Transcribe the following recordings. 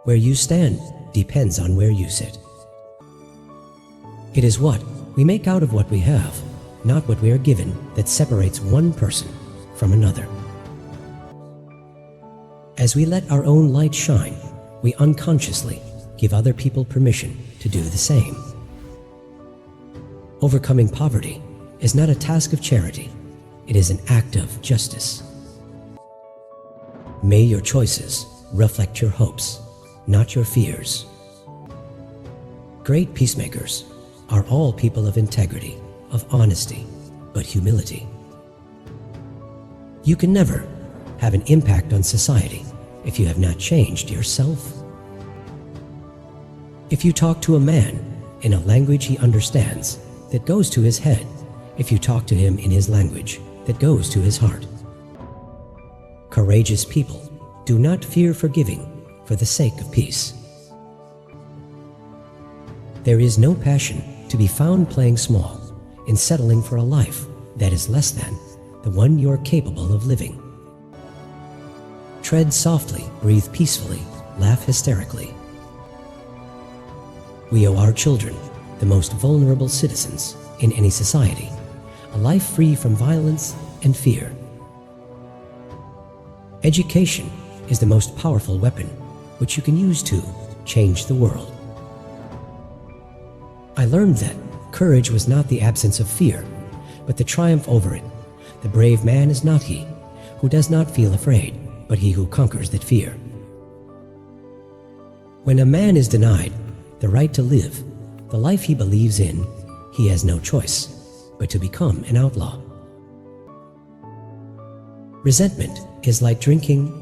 Where you stand depends on where you sit. It is what we make out of what we have, not what we are given, that separates one person from another. As we let our own light shine, we unconsciously give other people permission to do the same. Overcoming poverty is not a task of charity, it is an act of justice. May your choices reflect your hopes, not your fears. Great peacemakers are all people of integrity, of honesty, but humility. You can never have an impact on society if you have not changed yourself. If you talk to a man in a language he understands, that goes to his head, if you talk to him in his language, that goes to his heart. Courageous people do not fear forgiving for the sake of peace. There is no passion to be found playing small in settling for a life that is less than the one you're capable of living. Tread softly, breathe peacefully, laugh hysterically. We owe our children, the most vulnerable citizens in any society, a life free from violence and fear. Education is the most powerful weapon which you can use to change the world. I learned that courage was not the absence of fear, but the triumph over it. The brave man is not he who does not feel afraid, but he who conquers that fear. When a man is denied the right to live the life he believes in, he has no choice but to become an outlaw. Resentment is like drinking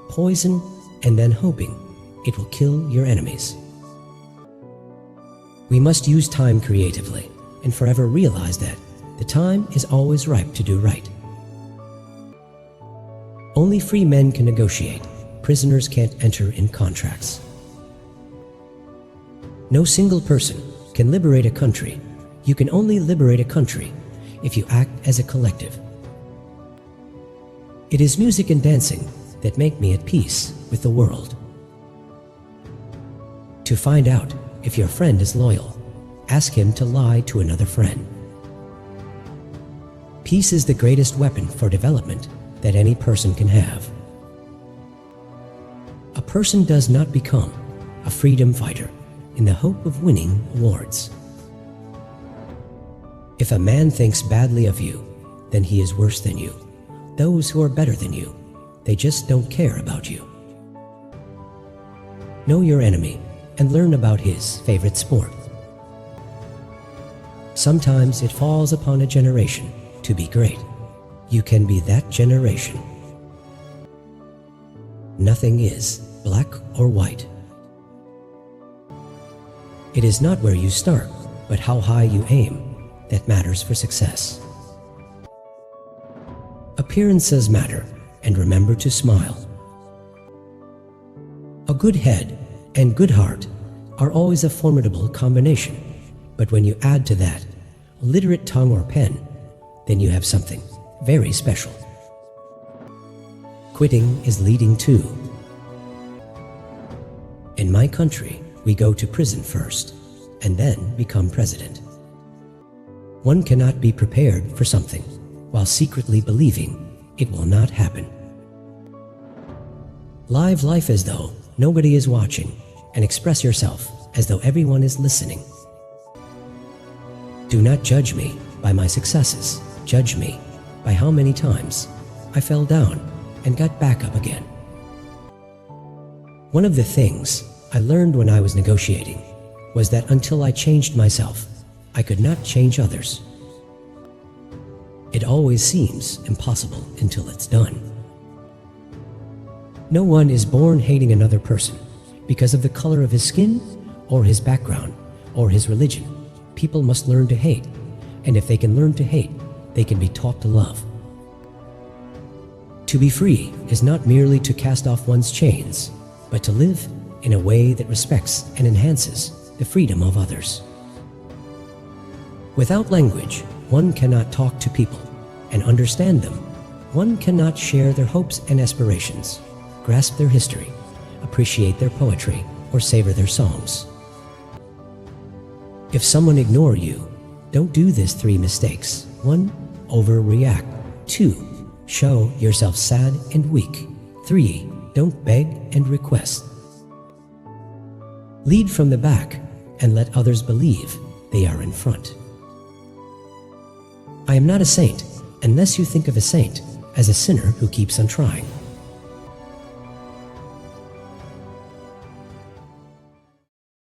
poison and then hoping it will kill your enemies. We must use time creatively and forever realize that the time is always ripe to do right. Only free men can negotiate. Prisoners can't enter in contracts. No single person can liberate a country. You can only liberate a country if you act as a collective. It is music and dancing that make me at peace with the world. To find out if your friend is loyal, ask him to lie to another friend. Peace is the greatest weapon for development that any person can have. A person does not become a freedom fighter in the hope of winning awards. If a man thinks badly of you, then he is worse than you. Those who are better than you, they just don't care about you. Know your enemy and learn about his favorite sport. Sometimes it falls upon a generation to be great. You can be that generation. Nothing is black or white. It is not where you start, but how high you aim that matters for success. Appearances matter, and remember to smile. A good head and good heart are always a formidable combination, but when you add to that a literate tongue or pen, then you have something very special. Quitting is leading to. In my country, we go to prison first and then become president. One cannot be prepared for something while secretly believing it will not happen. Live life as though nobody is watching and express yourself as though everyone is listening. Do not judge me by my successes. Judge me by how many times I fell down and got back up again. One of the things I learned when I was negotiating was that until I changed myself, I could not change others. It always seems impossible until it's done. No one is born hating another person because of the color of his skin or his background or his religion. People must learn to hate, and if they can learn to hate, they can be taught to love. To be free is not merely to cast off one's chains, but to live in a way that respects and enhances the freedom of others. Without language, one cannot talk to people and understand them. One cannot share their hopes and aspirations, grasp their history, appreciate their poetry, or savor their songs. If someone ignore you, don't do these 3 mistakes. 1. Overreact. 2. Show yourself sad and weak. 3. Don't beg and request. Lead from the back and let others believe they are in front. I am not a saint unless you think of a saint as a sinner who keeps on trying.